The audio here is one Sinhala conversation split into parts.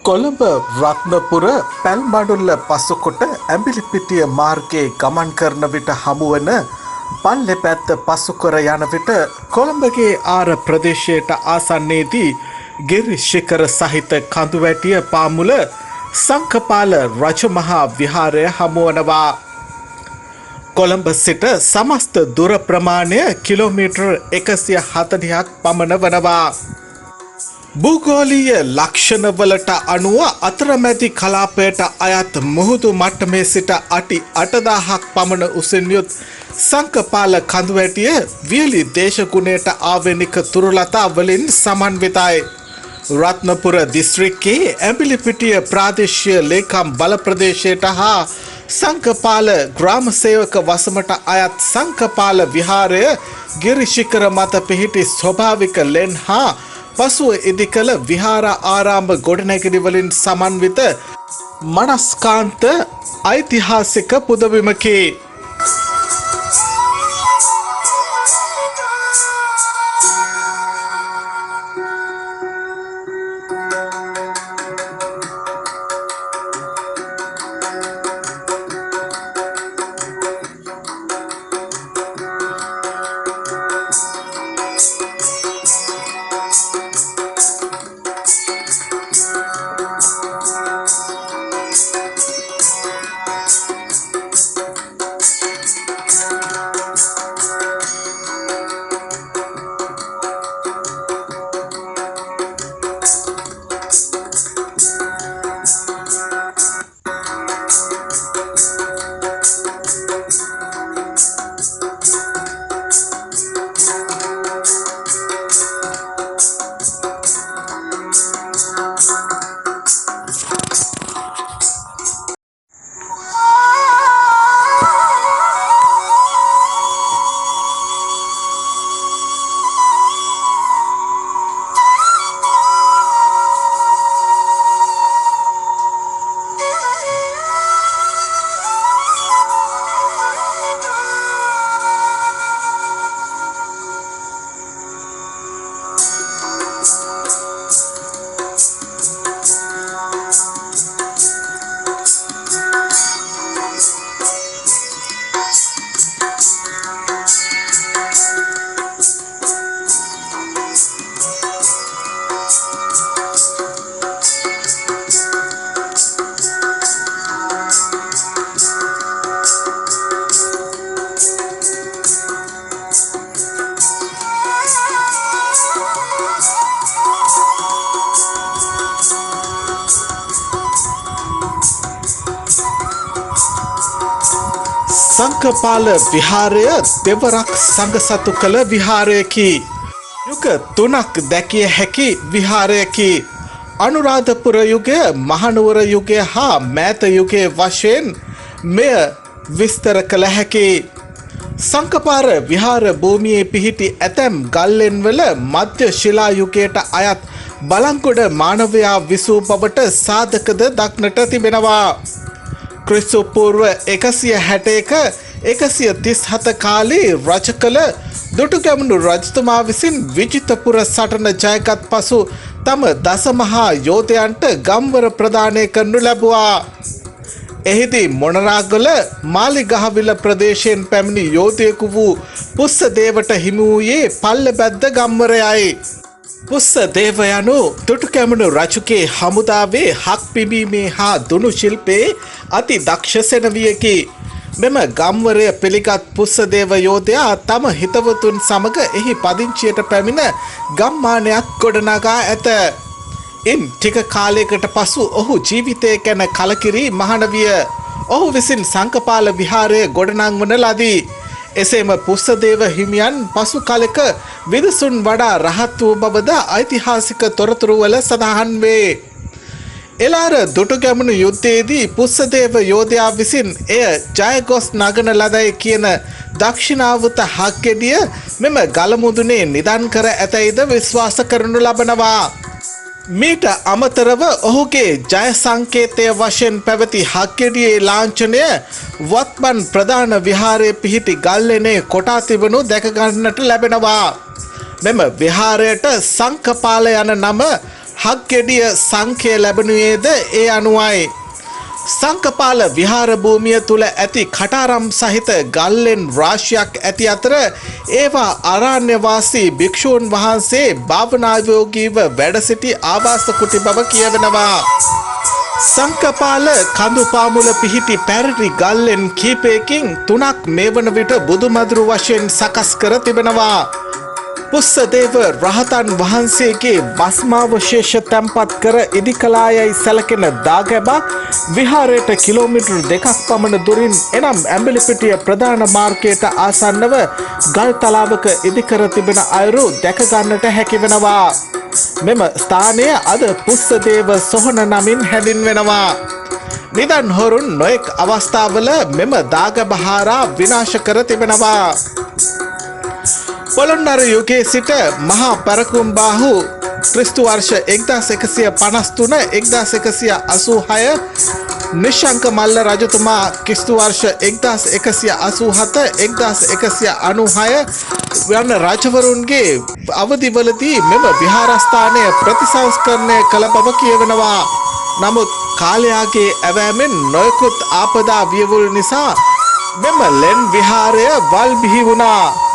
කොළඹ රත්නපුර පැල්මඩුල්ල පසුකොට ඇඹිලිපිටිය මාර්ගයේ ගමන් කරන විට හමුවන පල්ලෙ පැත්ත පසුකර යන විට කොළඹගේ ආර ප්‍රදේශයට ආසන්නයේදී ගිරි ශිඛර සහිත කඳුවැටිය පාමුල සංකපාල රජමහා විහාරය හමුවනවා. කොළඹ සිට සමස්ත දුර ප්‍රමාණය කිලෝමීටර් 140ක් පමණ වනවා. භූගෝලීය ලක්ෂණවලට අනුව අතරමැදි කලාපයට අයත් මුහුදු මට්ටමේ සිට අටි 8000ක් පමණ උසින් යුත් සංකපාල කඳුවැටිය වියලි දේශගුණයට ආවේනික තුරුලතා වලින් සමන්විතයි. රත්නපුර දිස්ත්‍රික්කයේ ඇඹිලිපිටිය ප්‍රාදේශීය ලේකම් බල ප්‍රදේශයට හා සංකපාල ග්‍රාම සේවක වසමට අයත් සංකපාල විහාරය ගිරි ශිඛර මත පිහිටි ස්වභාවික ලෙන් හා පසුව ඉදිකළ විහාර ආරාම ගොඩනැගිලි වලින් සමන්විත මනස්කාන්ත ඓතිහාසික පුදබිමකි. සංකපාල විහාරය දෙවරක් සංඝසතු කළ විහාරයකි. යුග 3ක් දැකිය හැකි විහාරයකි. අනුරාධපුර යුගය, මහනුවර යුගය හා මෑත යුගයේ වශයෙන් මෙය විස්තර කළ හැකි. සංකපාල විහාර භූමියේ පිහිටි ඇතැම් ගල්ලෙන්වල මධ්‍ය ශිලා යුගයට අයත් බලංගොඩ මානවයා විසූ බවට සාධකද දක්නට තිබෙනවා. ක්‍රිස්තු පූර්ව 161 137 කාලේ රජ කළ දුටුගැමුණු රජතුමා විසින් විජිතපුර සටන ජයගත් පසු තම දසමහා යෝධයන්ට ගම්වර ප්‍රදානය කරනු ලැබුවා. එහිදී මොනරාගල මාලිගහවිල ප්‍රදේශයෙන් පැමිණි යෝධයෙකු වූ පුස්සදේවට හිමි වූයේ පල්ලබැද්ද ගම්වරයයි. පුස්සදේව යනු දුටුගැමුණු රජුගේ හමුදාවේ හක් පිබීමේ හා දුනු ශිල්පයේ අති දක්ෂ සෙනවියකි. මෙම ගම්වරය පිළිගත් පුස්සදේව යෝධයා තම හිතවතුන් සමග එහි පදිංචියට පැමිණ ගම්මානයක් ගොඩනගා ඇත. ඉන් ටික කාලයකට පසු ඔහු ජීවිතය ගැන කලකිරී මහණ විය. ඔහු විසින් සංකපාල විහාරය ගොඩනංවන ලදී. එසේම පුස්සදේව හිමියන් පසු කලක විදසුන් වඩා රහත් වූ බවද ඓතිහාසික තොරතුරු වල සඳහන් වේ. එලාර දුටුගැමුණු යුද්ධයේදී පුස්සදේව යෝධයා විසින් එය ජයගොස් නගන ලදයි කියන දක්ෂිණාවත හක්ගෙඩිය මෙම ගලමුදුනේ නිදන් කර ඇතැයිද විශ්වාස කරනු ලබනවා. මීට අමතරව ඔහුගේ ජය සංකේතය වශයෙන් පැවති හක්ගෙඩියේ ලාංඡනය වත්මන් ප්‍රධාන විහාරයේ පිහිටි ගල්ලෙනේ කොටා තිබෙනු දැක ගන්නට ලැබෙනවා. මෙම විහාරයට සංකපාල යන නම හක්ගෙඩිය සංඛ්‍ය ලැබුණේද ඒ අනුවයි. සංකපාල විහාර භූමිය තුල ඇති කටාරම් සහිත ගල්ලෙන් රාශියක් ඇති අතර ඒවා අරණ්‍යවාසී භික්ෂූන් වහන්සේ භාවනායෝගීව වැඩ සිටි ආවාස කුටි බව කියවෙනවා. සංකපාල කඳු පාමුල පිහිටි පැරණි ගල්ලෙන් කීපයකින් 3ක් මේ වන විට බුදුමදුරු වශයෙන් සකස් කර තිබෙනවා. පුස්සදේව රහතන් වහන්සේගේ භස්මාවශේෂ තැන්පත් කර ඉදිකලායයි සැලකෙන දාගැබක් විහාරයට කිලෝමීටර් 2ක් පමණ දුරින් එනම් ඇඹිලිපිටිය ප්‍රධාන මාර්ගයට ආසන්නව ගල් තලාවක ඉදිකර තිබෙන අයුරු දැක ගන්නට හැකි වෙනවා. මෙම ස්ථානය අද පුස්සදේව සොහොන නමින් හැඳින්වෙනවා. නිදන් හොරුන් නොඑක් අවස්ථාවල මෙම දාගැබ හාරා විනාශ කර තිබෙනවා. පොළොන්නරු යුගයේ සිට මහා පරකුම්බාහු ක්‍රිස්තු වර්ෂ 1153 1186 නිශංක මල්ල රජතුමා ක්‍රිස්තු වර්ෂ 1187 1196 යන රජවරුන්ගේ අවධිවලදී මෙම විහාරස්ථානය ප්‍රතිසංස්කරණය කළ බව කියවෙනවා. නමුත් කාලයාගේ ඇවෑමෙන් නොයෙකුත් ආපදා වියවුල් නිසා මෙම ලෙන් විහාරය වල් බිහි වුණා.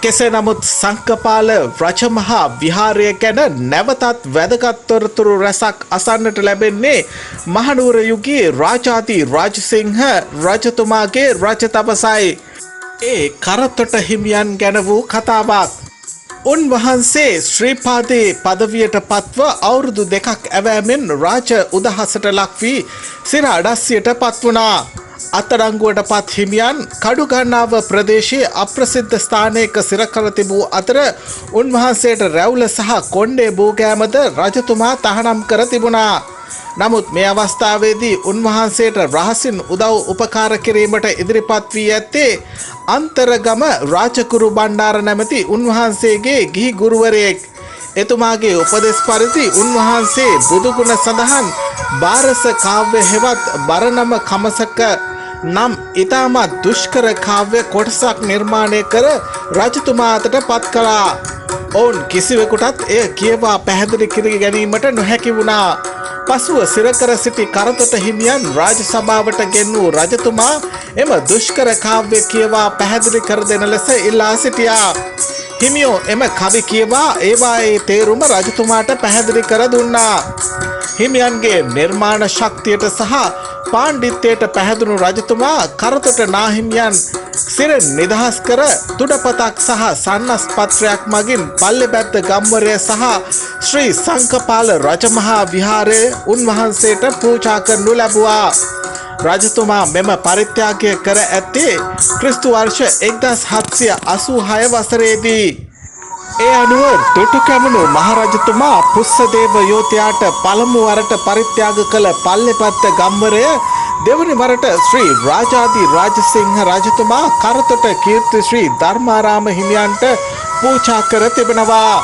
කෙසේ නමුත් සංකපාල රජමහා විහාරය ගැන නැවතත් වැදගත් තොරතුරු රැසක් අසන්නට ලැබෙන්නේ මහනුවර යුගයේ රාජාදී රාජසිංහ රජතුමාගේ රජ තපසයි. ඒ කරතොට හිමියන් ගැන වූ කතාවක්. උන්වහන්සේ ශ්‍රීපාදේ පදවියට පත්ව අවුරුදු 2ක් ඇවෑමෙන් රාජ උදහසට ලක් වී සිරාඩස්සියට පත් වුණා. අත්අඩංගුවට පත් හිමියන් කඩුගන්නාව ප්‍රදේශයේ අප්‍රසිද්ධ ස්ථානයක සිර කර තිබූ අතර උන්වහන්සේට රැවුල සහ කොණ්ඩේ බූගෑමද රජතුමා තහනම් කර තිබුණා. නමුත් මේ අවස්ථාවේදී උන්වහන්සේට රහසින් උදව් උපකාර කිරීමට ඉදිරිපත් වී ඇත්තේ අන්තරගම රාජකුරු බණ්ඩාර නැමැති උන්වහන්සේගේ ගිහි ගුරුවරයෙක්. එතුමාගේ උපදෙස් පරිදි උන්වහන්සේ බුදුගුණ සඳහන් බාරස කාව්‍ය හෙවත් බරනම කමසක නම් ඉතාමත් දුෂ්කර කාව්‍ය කොටසක් නිර්මාණය කර රජතුමා අතට පත් කළා. ඔවුන් කිසිවෙකුටත් එය කියවා පැහැදිලි කර ගැනීමට නොහැකි වුණා. පසුව සිරකර සිටි කරතොට හිමියන් රාජ සභාවට ගෙන්වූ රජතුමා එම දුෂ්කර කාව්‍ය කියවා පැහැදිලි කර දෙන ලෙස ඉල්ලා සිටියා. හිමියෝ එම කවි කියවා ඒවායේ තේරුම රජතුමාට පැහැදිලි කර දුන්නා. හිමියන්ගේ නිර්මාණ ශක්තියට සහ පාණ්ඩිත්වයට පැහැදුණු රජතුමා කරතොට නාහිමියන් සිර නිදහස් කර තුඩපතක් සහ සන්නස්පත්‍රයක් මගින් පල්ලෙබැද්ද ගම්වරය සහ ශ්‍රී සංකපාල රජමහා විහාරය උන්වහන්සේට පූජා කරනු ලැබුවා. රජතුමා මෙම පරිත්‍යාගය කර ඇත්තේ ක්‍රිස්තු වර්ෂ 1786 වසරේදී. ඒ අනුව දුටු කැමුණු මහරජතුමා පුස්සදේව යෝධයාට පළමු වරට පරිත්‍යාග කළ පල්ලෙපත්ත ගම්වරය දෙවනි වරට ශ්‍රී රාජාදී රාජසිංහ රජතුමා කරතොට කීර්ති ශ්‍රී ධර්මාරාම හිමියන්ට පූජා කර තිබෙනවා.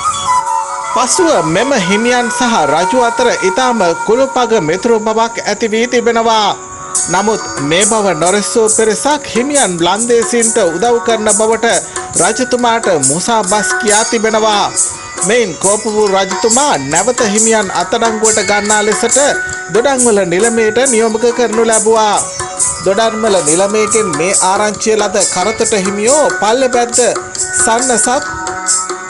පසුව මෙම හිමියන් සහ රජු අතර ඊටම කුළුපග මිතුරු බවක් ඇති වී තිබෙනවා. නමුත් මේ බව නොරැසූ පිරිසක් හිමියන් ලන්දේසීන්ට උදව් කරන බවට රජතුමාට මුසාබස් කියා තිබෙනවා. මෙයින් කෝප වූ රජතුමා නැවත හිමියන් අත්අඩංගුවට ගන්නා ලෙසට දොඩම්වල නිලමේට නියෝග කරනු ලැබුවා. දොඩම්වල නිලමේකින් මේ ආරංචිය ලද කරතොට හිමියෝ පල්ලෙබැද්ද සන්නසත්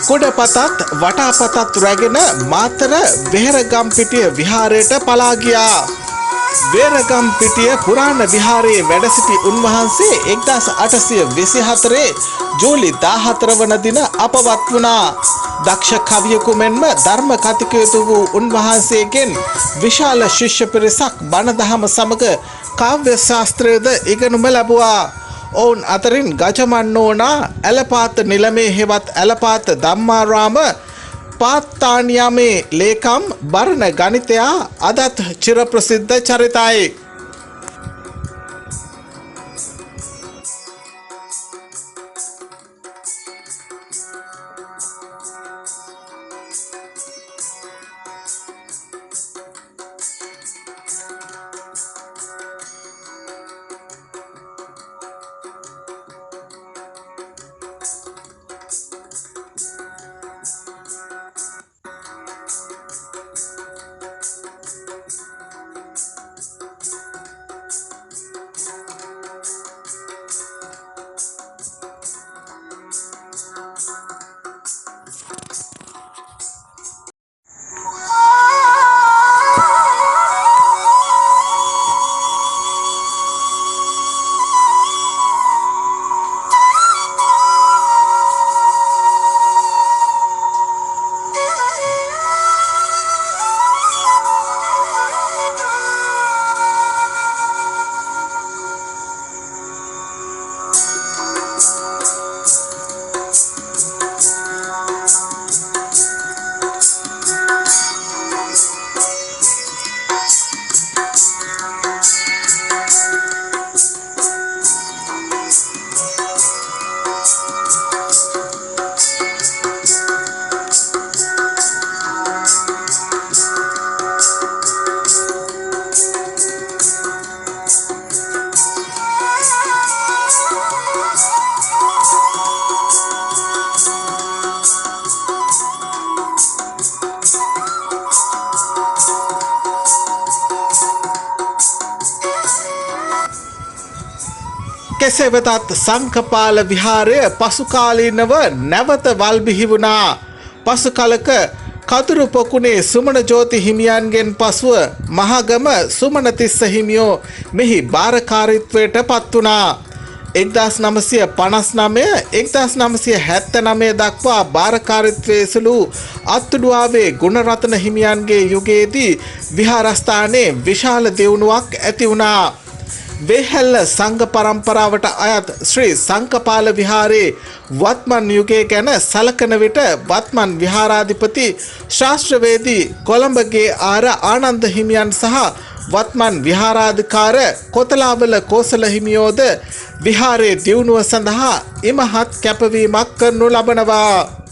කුඩපතත් වටාපතත් රැගෙන මාතර වෙහෙරගම්පිටිය විහාරයට පලා ගියා. වෙහෙරගම්පිටිය පුරාණ විහාරයේ වැඩ සිටි උන්වහන්සේ 1824 ජූලි 14 වන දින අපවත් වුණා. දක්ෂ කවියෙකු මෙන්ම ධර්ම කතිකයතු වූ උන්වහන්සේගෙන් විශාල ශිෂ්‍ය පිරිසක් බණ දහම සමග කාව්‍ය ශාස්ත්‍රයද ඉගෙනුම ලැබුවා. ඔවුන් අතරින් ගජමන්නෝනා ඇලපාත නිලමේ හෙවත් ඇලපාත ධම්මාරාම පාත්තානියාමේ ලේකම් බරණ ගණිතයා අදත් චිරප්‍රසිද්ධ චරිතයි. කෙසේ වෙතත් සංකපාල විහාරය පසුකාලීනව නැවත වල්බිහි වුණා. පසු කලක කතුරු පොකුණේ සුමන ජෝති හිමියන්ගෙන් පසුව මහගම සුමනතිස්ස හිමියෝ මෙහි භාරකාරීත්වයට පත් වුණා. 1959 දක්වා භාරකාරීත්වයේ සුළු අත්තුඩුවාවේ ගුණරත්න හිමියන්ගේ යුගයේදී විහාරස්ථානයේ විශාල දියුණුවක් ඇති වුණා. වෙහෙල්ල සංඝ පරම්පරාවට අයත් ශ්‍රී සංකපාල විහාරයේ වත්මන් යුගයේ ගැන සලකන විට වත්මන් විහාරාධිපති ශාස්ත්‍රවේදී කොළඹගේ ආර ආනන්ද හිමියන් සහ වත්මන් විහාරාධිකාර කොතලාවල කෝසල හිමියෝද විහාරයේ දියුණුව සඳහා ඉමහත් කැපවීමක් කරනු ලබනවා.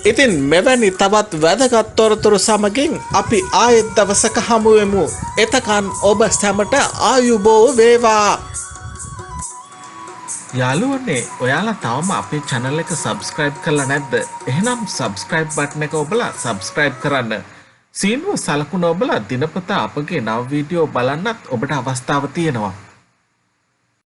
ඉතින් මෙවැනි තවත් වැදගත් තොරතුරු සමගින් අපි ආයෙත් දවසක හමු වෙමු. එතකන් ඔබ සැමට ආයුබෝ වේවා. යාළුවනේ, ඔයාලා තවම අපේ channel එක subscribe කරලා නැද්ද? එහෙනම් subscribe button එක ඔබලා subscribe කරන්න. සීනුව සලකුණ ඔබලා දිනපතා අපගේ නව වීඩියෝ බලන්නත් ඔබට අවස්ථාව තියෙනවා.